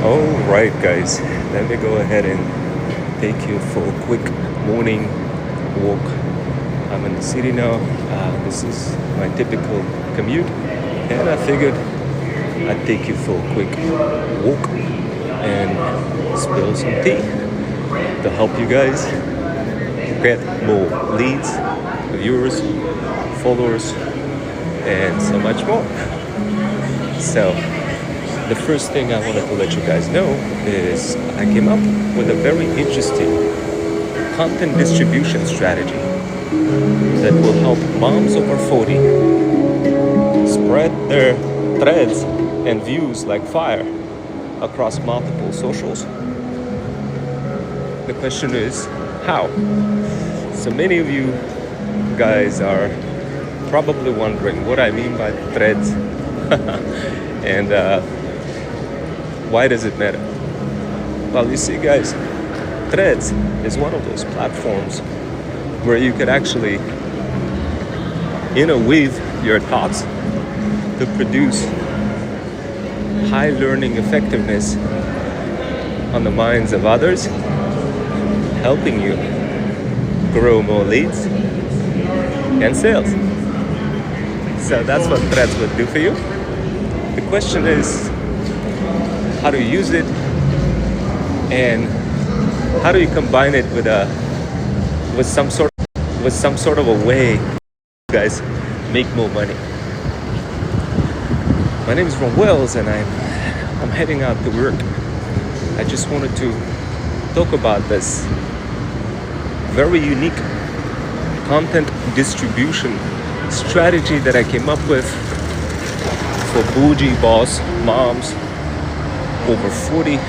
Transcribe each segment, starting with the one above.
Alright guys, let me go ahead and take you for a quick morning walk. I'm in the city now. This is my typical commute, and I figured I'd take you for a quick walk and spill some tea to help you guys get more leads, viewers, followers, and so much more. So the first thing I wanted to let you guys know is I came up with a very interesting content distribution strategy that will help moms over 40 spread their threads and views like fire across multiple socials. The question is, how? So many of you guys are probably wondering what I mean by threads and why does it matter? Well, you see guys, Threads is one of those platforms where you could actually interweave your thoughts to produce high learning effectiveness on the minds of others, helping you grow more leads and sales. So that's what Threads would do for you. The question is, how do you use it, and how do you combine it with some sort of a way you guys make more money? My name is Ron Wells, and I'm heading out to work. I just wanted to talk about this very unique content distribution strategy that I came up with for Bougie boss moms over 40.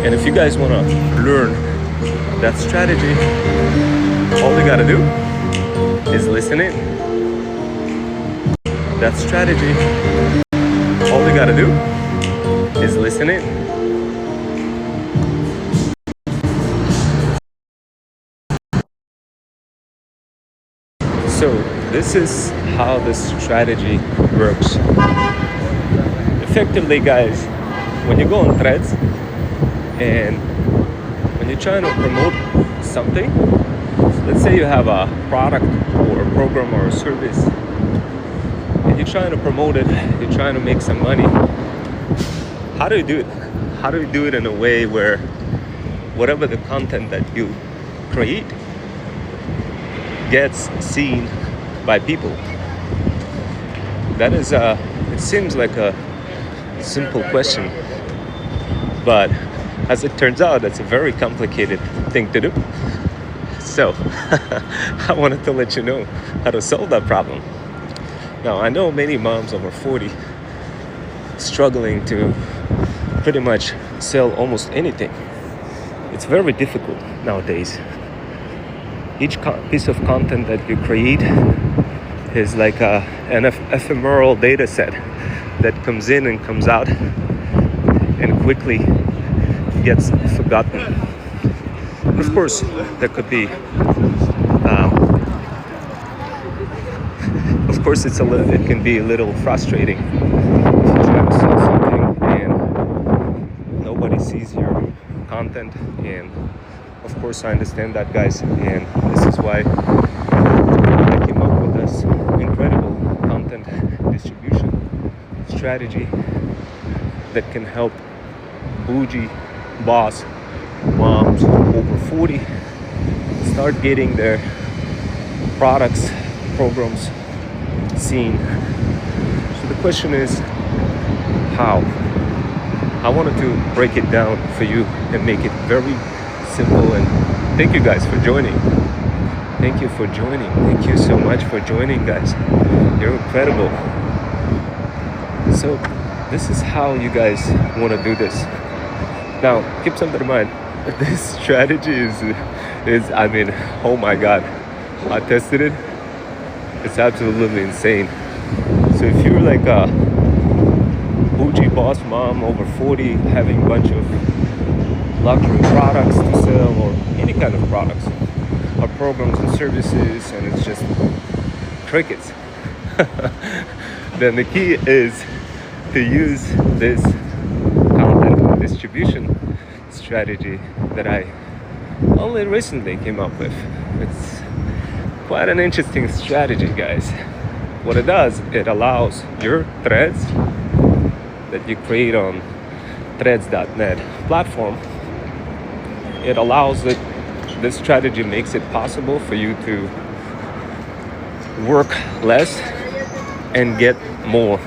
And if you guys want to learn that strategy, all you gotta do is listen in. That strategy, all you gotta do is listen in. So this is how this strategy works. Effectively, guys, when you go on Threads and when you're trying to promote something, let's say you have a product or a program or a service, and you're trying to promote it, you're trying to make some money. How do you do it? How do you do it in a way where whatever the content that you create gets seen by people? That is it seems like a simple question, but as it turns out, that's a very complicated thing to do. So I wanted to let you know how to solve that problem. Now, I know many moms over 40 struggling to pretty much sell almost anything. It's very difficult nowadays. Each piece of content that you create is like an ephemeral data set that comes in and comes out and quickly gets forgotten. Of course, there could be, of course, it can be a little frustrating if you try to sell something and nobody sees your content. And of course, I understand that, guys, and this is why I came up with this incredible content distribution strategy that can help Bougie boss moms over 40 start getting their products, programs seen. So the question is, how? I wanted to break it down for you and make it very simple. And thank you guys for joining. Thank you for joining. Thank you so much for joining, guys. You're incredible. So this is how you guys want to do this. Now, keep something in mind. This strategy is I mean, oh my God, I tested it. It's absolutely insane. So if you're like a Bougie boss mom over 40 having a bunch of luxury products to sell, or any kind of products or programs and services, and it's just crickets, then the key is to use this content distribution strategy that I only recently came up with. It's quite an interesting strategy, guys. What it does, it allows your threads that you create on threads.net platform, it allows it, this strategy makes it possible for you to work less and get more.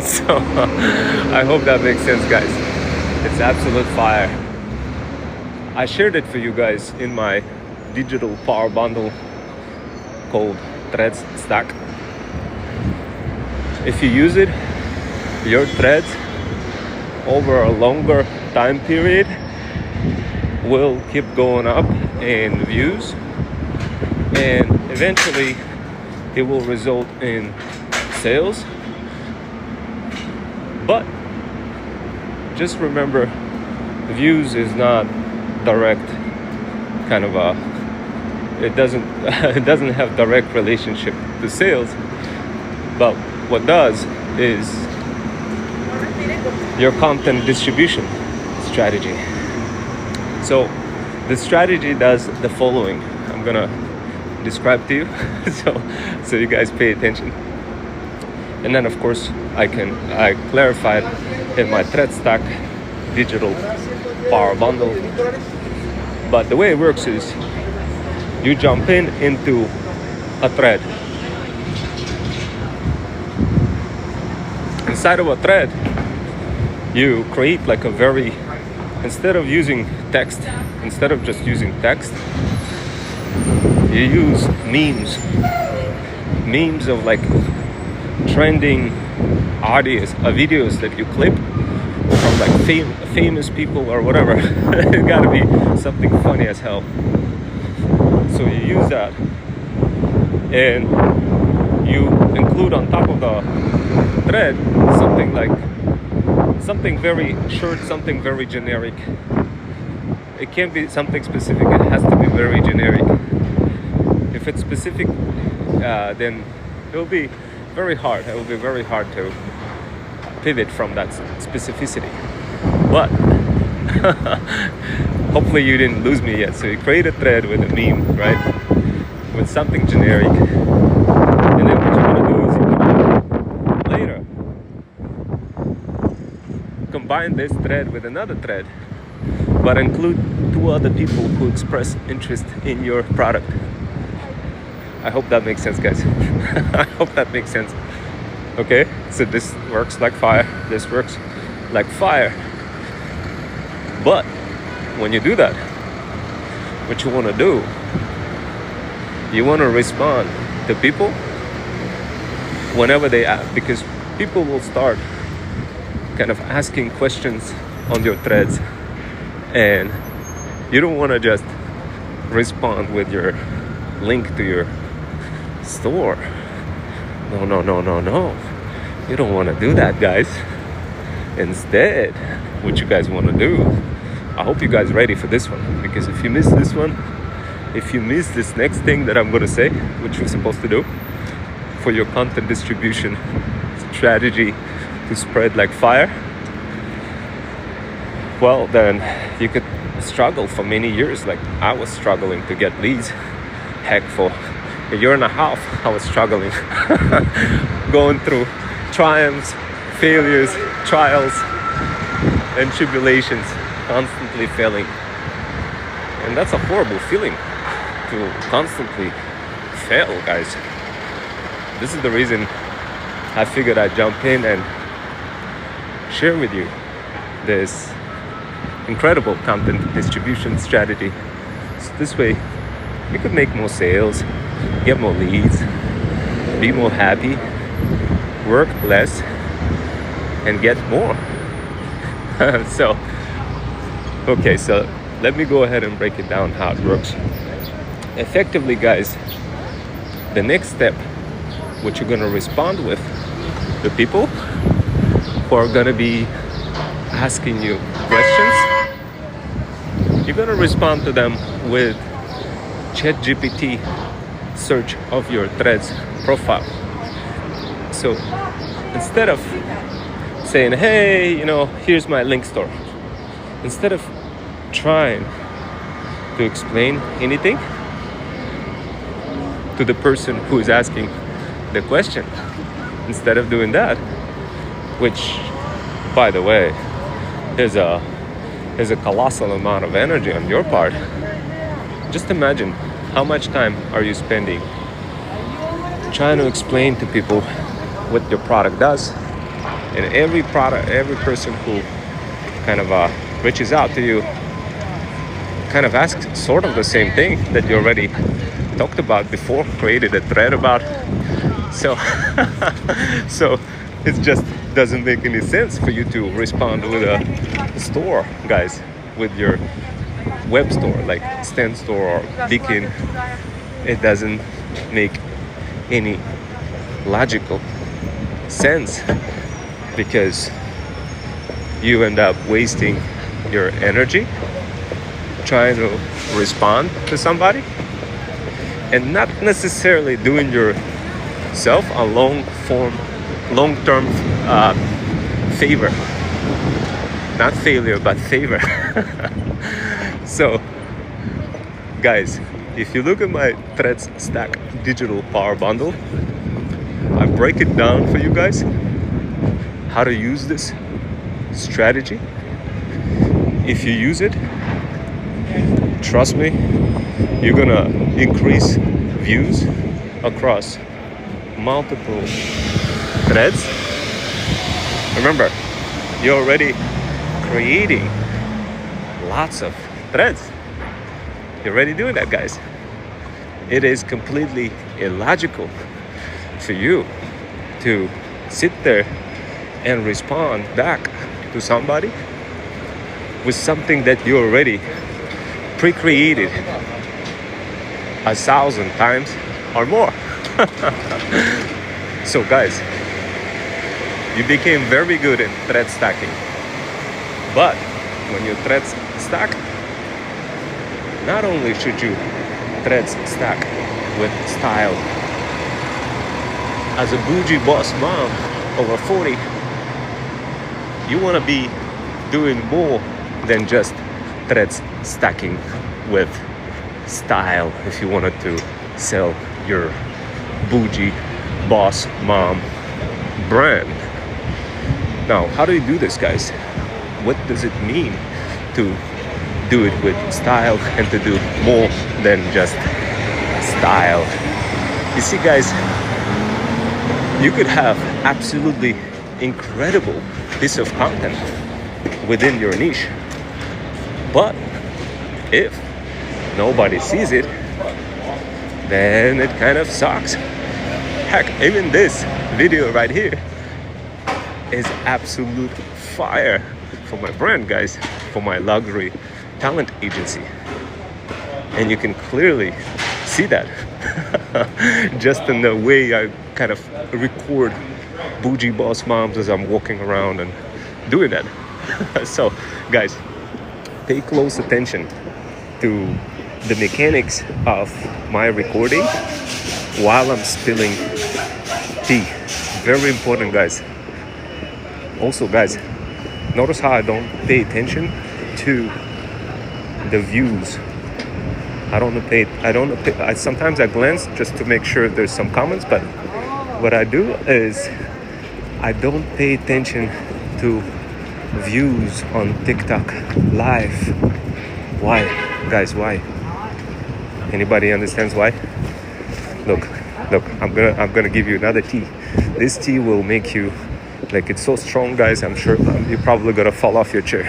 So I hope that makes sense, guys. It's absolute fire. I shared it for you guys in my digital power bundle called Threads Stack. If you use it, your threads over a longer time period will keep going up in views, and eventually it will result in sales. But just remember, views is not direct kind of a, it doesn't have direct relationship to sales. But what does is your content distribution strategy. So the strategy does the following. I'm gonna describe to you so you guys pay attention. And then of course I clarified in my thread stack digital power bundle. But the way it works is you jump into a thread. Inside of a thread, you create like a very, instead of just using text, you use memes of like trending videos that you clip from like famous people or whatever. It gotta be something funny as hell. So you use that and you include on top of the thread something very short, something very generic. It can't be something specific, it has to be very generic. If it's specific, then it will be very hard. It will be very hard to pivot from that specificity. But hopefully you didn't lose me yet. So you create a thread with a meme, right? With something generic. And then what you're gonna do is you're gonna later combine this thread with another thread, but include 2 other people who express interest in your product. I hope that makes sense, guys. I hope that makes sense. Okay, so this works like fire. This works like fire. But when you do that, what you want to do, you want to respond to people whenever they ask, because people will start kind of asking questions on your threads, and you don't want to just respond with your link to your store. No. You don't want to do that, guys. Instead, what you guys want to do, I hope you guys ready for this one, because if you miss this one, if you miss this next thing that I'm going to say, which you're supposed to do for your content distribution strategy to spread like fire, well, then you could struggle for many years. Like I was struggling to get leads. Heck, for a year and a half, I was struggling, going through triumphs, failures, trials, and tribulations, constantly failing. And that's a horrible feeling, to constantly fail, guys. This is the reason I figured I'd jump in and share with you this incredible content distribution strategy. So this way you could make more sales, get more leads, be more happy, work less, and get more. So let me go ahead and break it down how it works. Effectively, guys, the next step, what you're gonna respond with, the people who are gonna be asking you questions, you're gonna respond to them with ChatGPT search of your threads profile. So instead of saying, hey, here's my link store. Instead of trying to explain anything to the person who is asking the question, instead of doing that, which, by the way, is a colossal amount of energy on your part. Just imagine how much time are you spending trying to explain to people what your product does. And every person who kind of reaches out to you kind of asks sort of the same thing that you already talked about before, created a thread about. So so it just doesn't make any sense for you to respond with a store, guys, with your web store like Stand Store or Beacon. It doesn't make any logical sense, because you end up wasting your energy trying to respond to somebody and not necessarily doing yourself a long-term favor. Not failure, but favor. So, guys, if you look at my Threads Stack digital power bundle, I break it down for you guys how to use this strategy. If you use it, trust me, you're gonna increase views across multiple threads. Remember, you're already creating lots of threads. You're already doing that, guys. It is completely illogical for you to sit there and respond back to somebody with something that you already pre-created 1,000 times or more. So guys, you became very good in thread stacking, but when you thread stack, not only should you thread stack with style. As a bougie boss mom over 40, you want to be doing more than just threads stacking with style if you wanted to sell your bougie boss mom brand. Now, how do you do this, guys? What does it mean to do it with style and to do more than just style? You see, guys, you could have absolutely incredible piece of content within your niche, but if nobody sees it, then it kind of sucks. Heck, even this video right here is absolute fire for my brand, guys, for my luxury talent agency. And you can clearly see that just in the way I kind of record bougie boss moms as I'm walking around and doing that. So guys, pay close attention to the mechanics of my recording while I'm spilling tea. Very important, guys. Also, guys, notice how I don't pay attention to the views. I sometimes I glance just to make sure there's some comments, but what I do is I don't pay attention to views on TikTok live. Why, guys? Why? Anybody understands why? Look, I'm gonna give you another tea. This tea will make you, like, it's so strong, guys. I'm sure you're probably gonna fall off your chair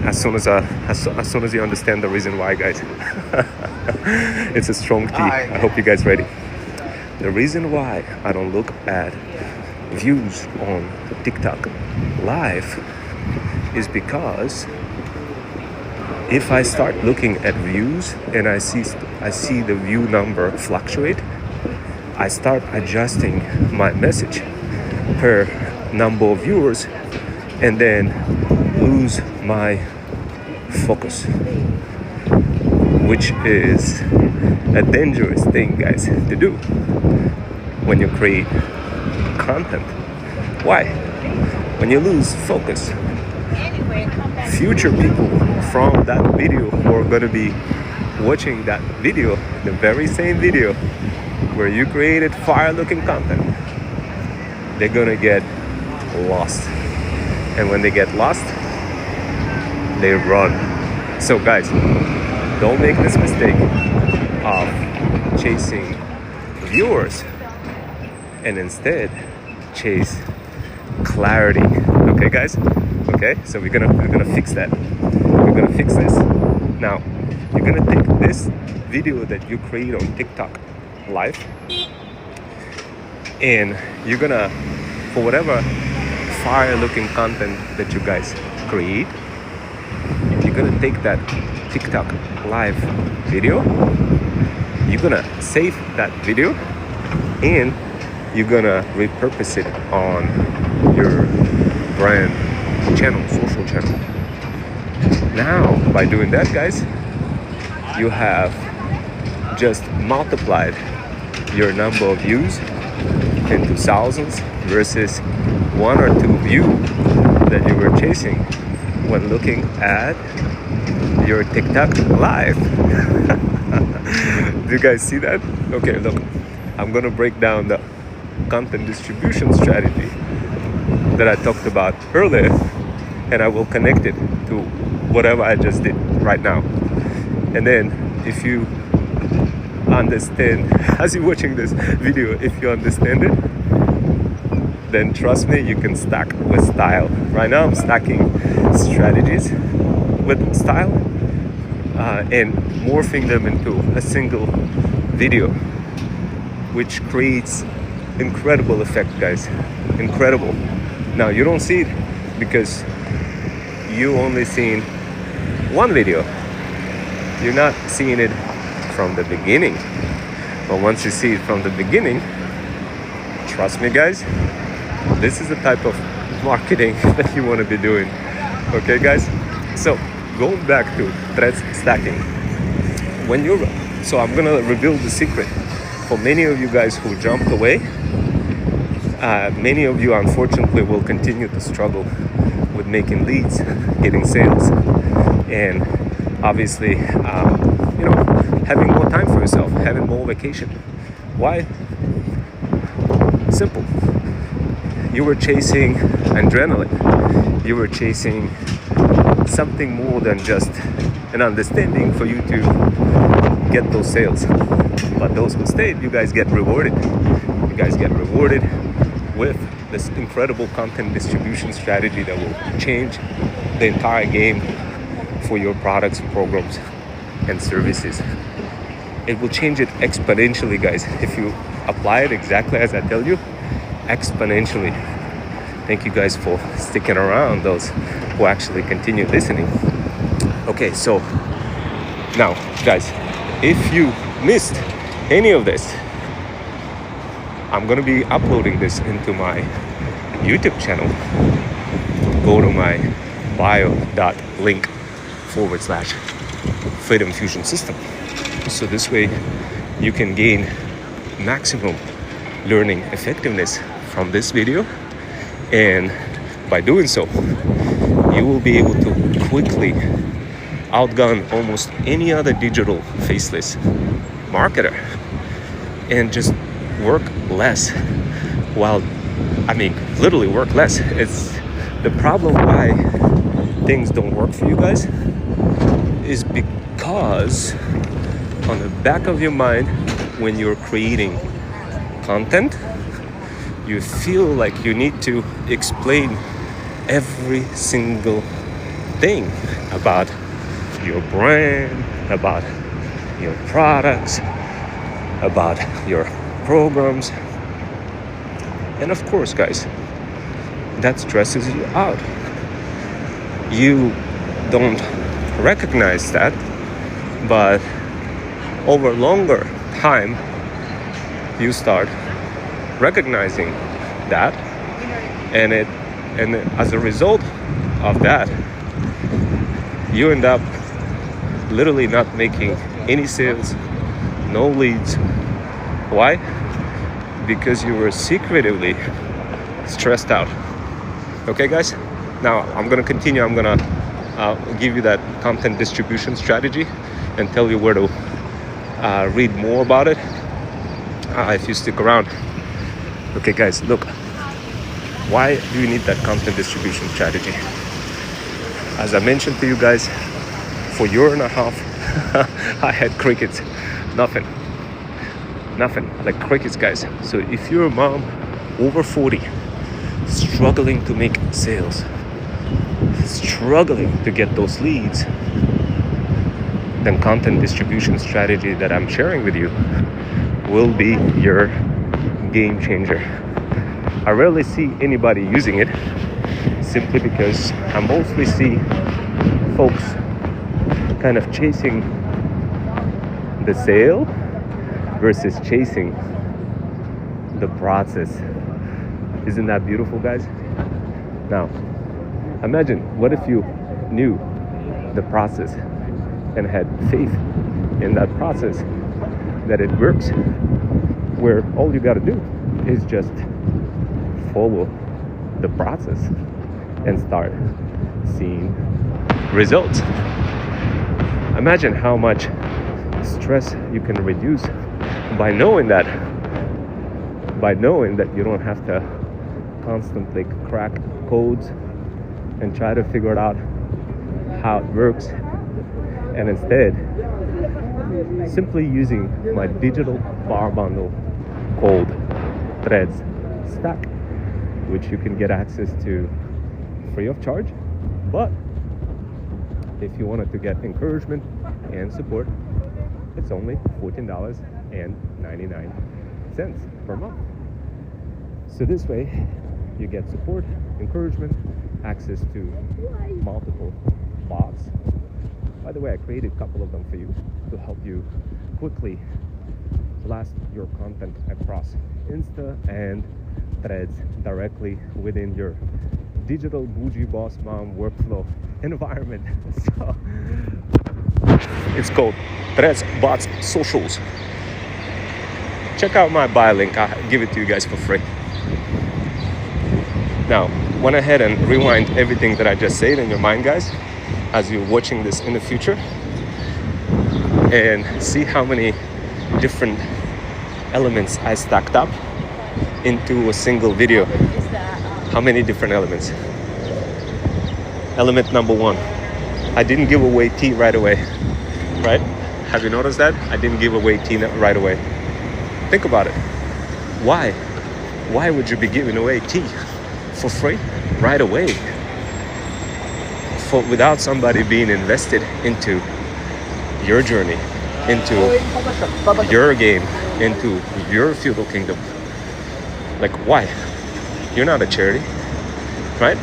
as soon as you understand the reason why, guys. It's a strong tea. I hope you guys ready. The reason why I don't look at views on TikTok live is because if I start looking at views and I see the view number fluctuate, I start adjusting my message per number of viewers and then lose my focus, which is a dangerous thing, guys, to do when you create content. Why? when you lose focus, future people from that video who are going to be watching that video, the very same video where you created fire looking content, they're going to get lost. And when they get lost, they run. So guys, don't make this mistake of chasing viewers and instead chase clarity. Okay guys? Okay, so we're gonna fix that. We're gonna fix this. Now, you're gonna take this video that you create on TikTok live, and you're gonna, for whatever fire looking content that you guys create, you're gonna take that TikTok live video, you're gonna save that video, and you're gonna repurpose it on your brand channel, social channel. Now, by doing that, guys, you have just multiplied your number of views into thousands versus 1 or 2 views that you were chasing when looking at your TikTok live. Do you guys see that? Okay, look, I'm gonna break down the content distribution strategy that I talked about earlier, and I will connect it to whatever I just did right now. And then if you understand, as you're watching this video, if you understand it, then trust me, you can stack with style. Right now I'm stacking strategies with style and morphing them into a single video, which creates incredible effect, guys. Incredible. Now you don't see it because you only seen one video. You're not seeing it from the beginning. But once you see it from the beginning, trust me guys, this is the type of marketing that you want to be doing. Okay guys? So going back to thread stacking. So I'm gonna reveal the secret for many of you guys who jumped away. Many of you unfortunately will continue to struggle with making leads, getting sales, and obviously having more time for yourself, having more vacation. Why? Simple. You were chasing adrenaline. You were chasing something more than just an understanding for you to get those sales. But those who stayed, you guys get rewarded. You guys get rewarded with this incredible content distribution strategy that will change the entire game for your products, programs, and services. It will change it exponentially, guys. If you apply it exactly as I tell you, exponentially. Thank you guys for sticking around, those who actually continue listening. Okay, so now, guys, if you missed any of this, I'm gonna be uploading this into my YouTube channel. Go to my bio.link/Freedom Fusion System. So this way you can gain maximum learning effectiveness from this video, and by doing so you will be able to quickly outgun almost any other digital faceless marketer and just work less. Literally work less. It's the problem why things don't work for you guys is because on the back of your mind, when you're creating content, you feel like you need to explain every single thing about your brand, about your products, about your programs. And of course, guys, that stresses you out. You don't recognize that, but over longer time, you start recognizing that, and as a result of that, you end up literally not making any sales, no leads. Why? Because you were secretively stressed out. Okay, guys? Now, I'm gonna continue. I'm gonna give you that content distribution strategy and tell you where to read more about it if you stick around. Okay, guys, look. Why do you need that content distribution strategy? As I mentioned to you guys, for a year and a half, I had crickets. Nothing, like crickets, guys. So if you're a mom over 40, struggling to make sales, struggling to get those leads, then content distribution strategy that I'm sharing with you will be your game changer. I rarely see anybody using it simply because I mostly see folks kind of chasing the sale versus chasing the process. Isn't that beautiful, guys? Now, imagine what if you knew the process and had faith in that process, that it works, where all you got to do is just follow the process and start seeing results. Imagine how much stress you can reduce by knowing that you don't have to constantly crack codes and try to figure out how it works, and instead simply using my digital power bundle called Threads Stack, which you can get access to free of charge. But if you wanted to get encouragement and support, it's only $14.99 per month. So this way you get support, encouragement, access to multiple bots. By the way, I created a couple of them for you to help you quickly blast your content across Insta and Threads directly within your digital Bougie boss mom workflow environment. So it's called Threads Bots Socials. Check out my bio link. I'll give it to you guys for free. Now, went ahead and rewind everything that I just said in your mind, guys, as you're watching this in the future, and see how many different elements I stacked up into a single video. How many different elements? Element number one, I didn't give away tea right away, right? Have you noticed that? I didn't give away tea right away. Think about it. Why? Why would you be giving away tea for free right away? Without somebody being invested into your journey, into your game, into your feudal kingdom. Like, why? You're not a charity, right?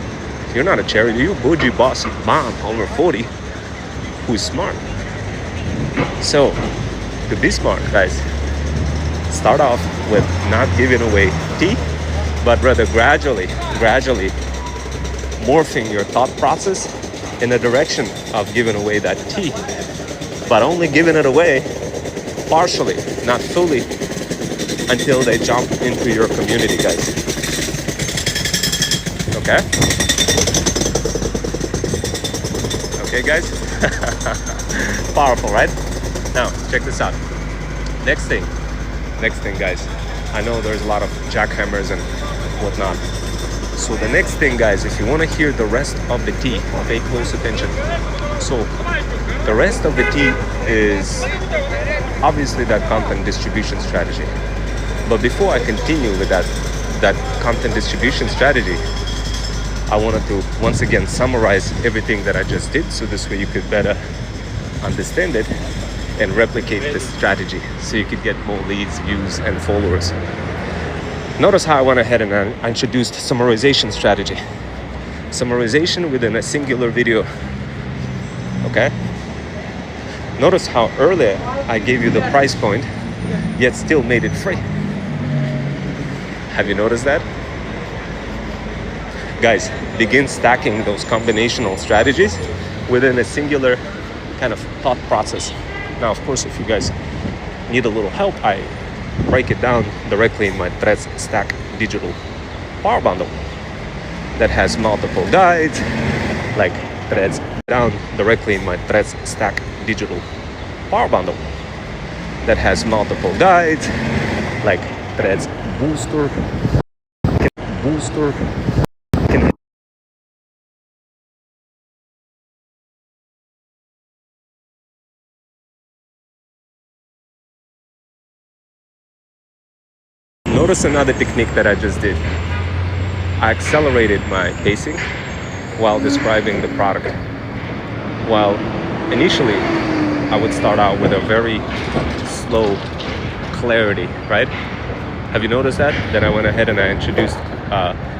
You're not a charity. You're a bougie boss mom over 40 who's smart. So, to be smart, guys, start off with not giving away tea, but rather gradually morphing your thought process in the direction of giving away that tea, but only giving it away partially, not fully, until they jump into your community, guys. Okay? Okay, guys? Powerful, right? Now, check this out. Next thing, guys. I know there's a lot of jackhammers and whatnot. So the next thing, guys, if you want to hear the rest of the tea, pay close attention. So the rest of the tea is obviously that content distribution strategy. But before I continue with that content distribution strategy, I wanted to once again summarize everything that I just did, so this way you could better understand it and replicate this strategy so you could get more leads, views, and followers. Notice how I went ahead and I introduced summarization strategy. Summarization within a singular video. Okay? Notice how earlier I gave you the price point, yet still made it free. Have you noticed that? Guys, begin stacking those combinational strategies within a singular kind of thought process. Now, of course, if you guys need a little help, I break it down directly in my Threads Stack Digital Power Bundle. that has multiple guides, like threads down directly in my threads stack digital power bundle that has multiple guides, like threads booster, can notice another technique that I just did. I accelerated my pacing while describing the product. While initially I would start out with a very slow clarity, right? Have you noticed that? Then I went ahead and I introduced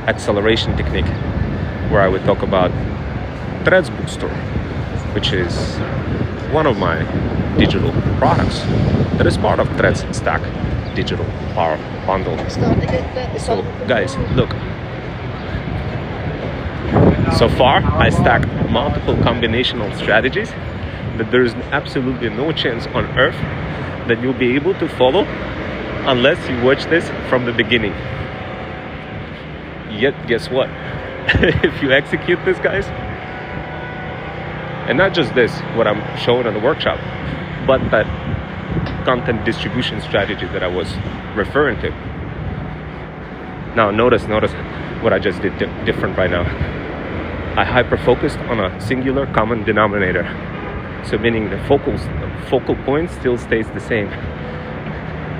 acceleration technique, where I would talk about Threads Booster, which is one of my digital products that is part of Threads Stack digital power bundle. So guys, look. So far, I stack multiple combinational strategies that there is absolutely no chance on earth that you'll be able to follow unless you watch this from the beginning. Yet, guess what? If you execute this, guys, and not just this, what I'm showing in the workshop, but that content distribution strategy that I was referring to. Now, notice what I just did different right now. I hyper-focused on a singular common denominator. So meaning the focal point still stays the same.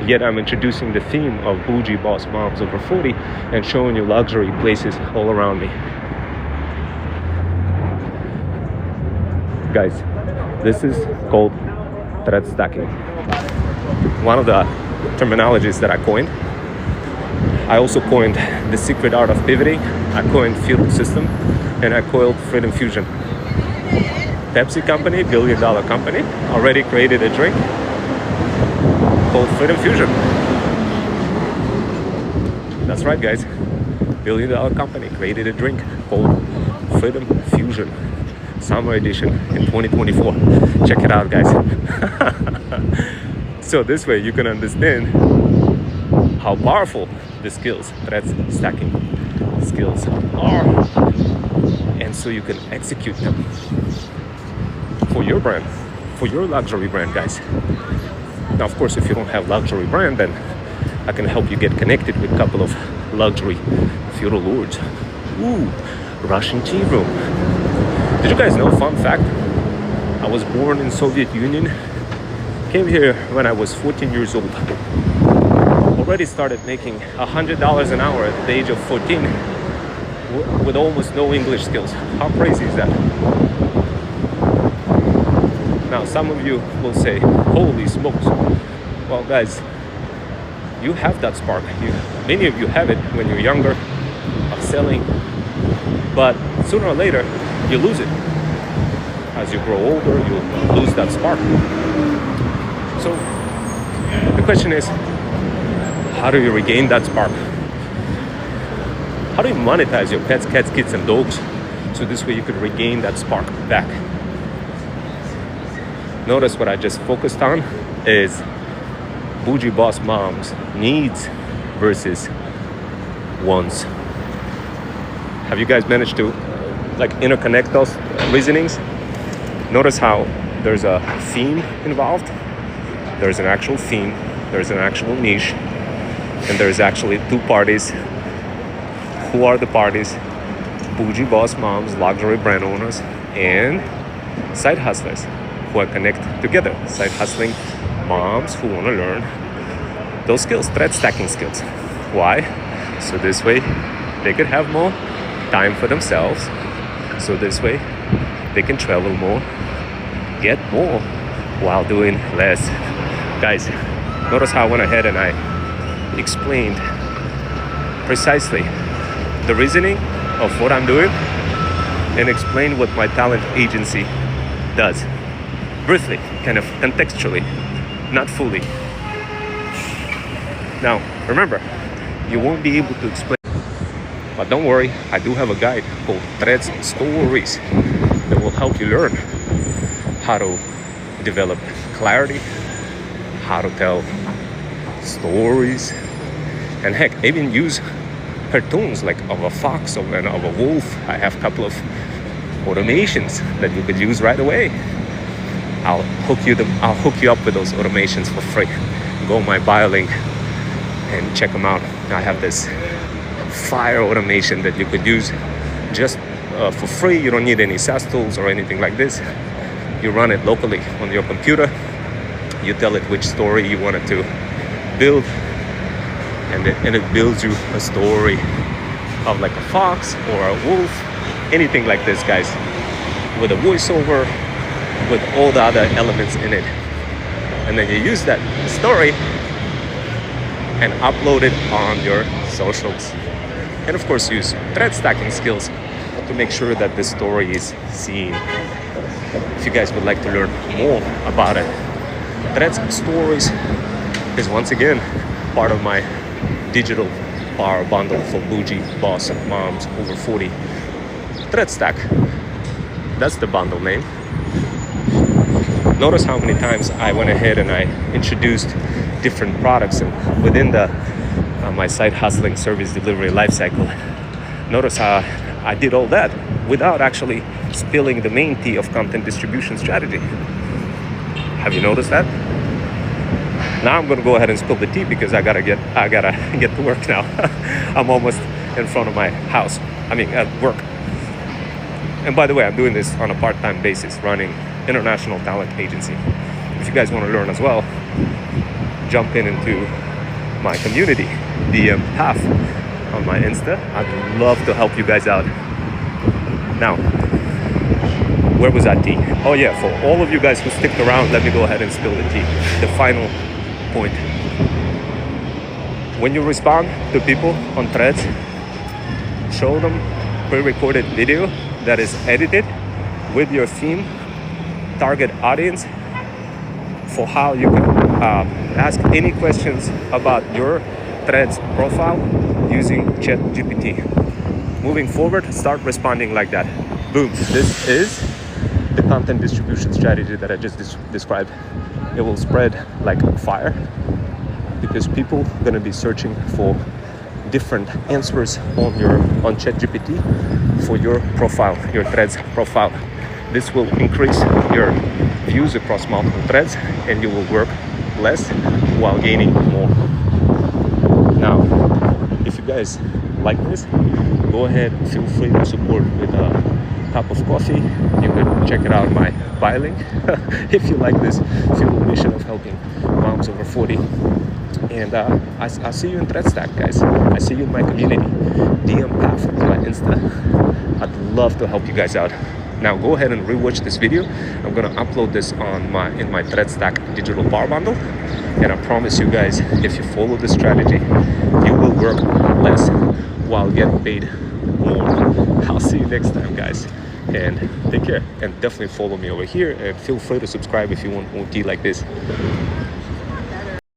Yet I'm introducing the theme of Bougie boss moms over 40 and showing you luxury places all around me. Guys, this is called thread stacking. One of the terminologies that I coined. I also coined the secret art of pivoting. I coined field system, and I coined freedom fusion. Pepsi company, billion-dollar company, already created a drink called freedom fusion. That's right, guys. Billion-dollar company created a drink called freedom fusion. Summer edition in 2024. Check it out, guys. So this way you can understand how powerful the skills, threads stacking skills are, and so you can execute them for your brand, for your luxury brand, guys. Now, of course, if you don't have luxury brand, then I can help you get connected with a couple of luxury feudal lords. Ooh, Russian tea room. Did you guys know, fun fact, I was born in Soviet Union, came here when I was 14 years old. Already started making $100 an hour at the age of 14 with almost no English skills. How crazy is that? Now, some of you will say, holy smokes. Well, guys, you have that spark. Many of you have it when you're younger, of selling, but sooner or later, you lose it. As you grow older, you lose that spark. So, the question is, how do you regain that spark? How do you monetize your pets, cats, kids, and dogs so this way you could regain that spark back? Notice what I just focused on is Bougie boss moms needs versus wants. Have you guys managed to interconnect those reasonings? Notice how there's a theme involved. There's an actual theme. There's an actual niche. And there's actually two parties. Who are the parties? Bougie boss moms, luxury brand owners, and side hustlers who are connected together. Side hustling moms who want to learn those skills, thread stacking skills. Why? So this way they could have more time for themselves. So this way they can travel more, get more while doing less. Guys, notice how I went ahead and I explained precisely the reasoning of what I'm doing and explained what my talent agency does. Briefly, kind of contextually, not fully. Now, remember, you won't be able to explain, but don't worry, I do have a guide called Threads Stories that will help you learn how to develop clarity, how to tell stories, and heck, even use cartoons like of a fox and of a wolf. I have a couple of automations that you could use right away. I'll hook you up with those automations for free. Go on my bio link and check them out. I have this fire automation that you could use just for free. You don't need any SaaS tools or anything like this. You run it locally on your computer. You tell it which story you want it to build, and it builds you a story of like a fox or a wolf, anything like this, guys, with a voiceover, with all the other elements in it. And then you use that story and upload it on your socials. And of course use thread stacking skills to make sure that the story is seen. If you guys would like to learn more about it, Threads Stories is once again part of my digital power bundle for Bougie boss moms over 40. Thread Stack, that's the bundle name. Notice how many times I went ahead and I introduced different products and within the my side hustling service delivery lifecycle. Notice how I did all that without actually spilling the main tea of content distribution strategy. Have you noticed that? Now I'm gonna go ahead and spill the tea because I gotta get to work now. I'm almost in front of my house. At work. And by the way, I'm doing this on a part-time basis, running international talent agency. If you guys want to learn as well, jump into my community, DM half on my Insta. I'd love to help you guys out. Now, where was that tea? Oh yeah, for all of you guys who stick around, let me go ahead and spill the tea. The final point. When you respond to people on Threads, show them pre-recorded video that is edited with your theme, target audience, for how you can ask any questions about your Threads profile using ChatGPT. Moving forward, start responding like that. Boom. This is the content distribution strategy that I just described. It will spread like fire because people are going to be searching for different answers on ChatGPT for your profile, your Threads profile. This will increase your views across multiple threads and you will work less while gaining more. Now, if you guys like this, go ahead, feel free to support with a cup of coffee. You can check it out on my bio link. If you like this, feel the mission of helping moms over 40. And I see you in Thread Stack, guys. I see you in my community. DM Path to my Insta. I'd love to help you guys out. Now go ahead and rewatch this video. I'm gonna upload this in my Thread Stack digital power bundle. And I promise you guys, if you follow this strategy, you will work less while getting paid more. I'll see you next time, guys. And take care. And definitely follow me over here. And feel free to subscribe if you want more tea like this.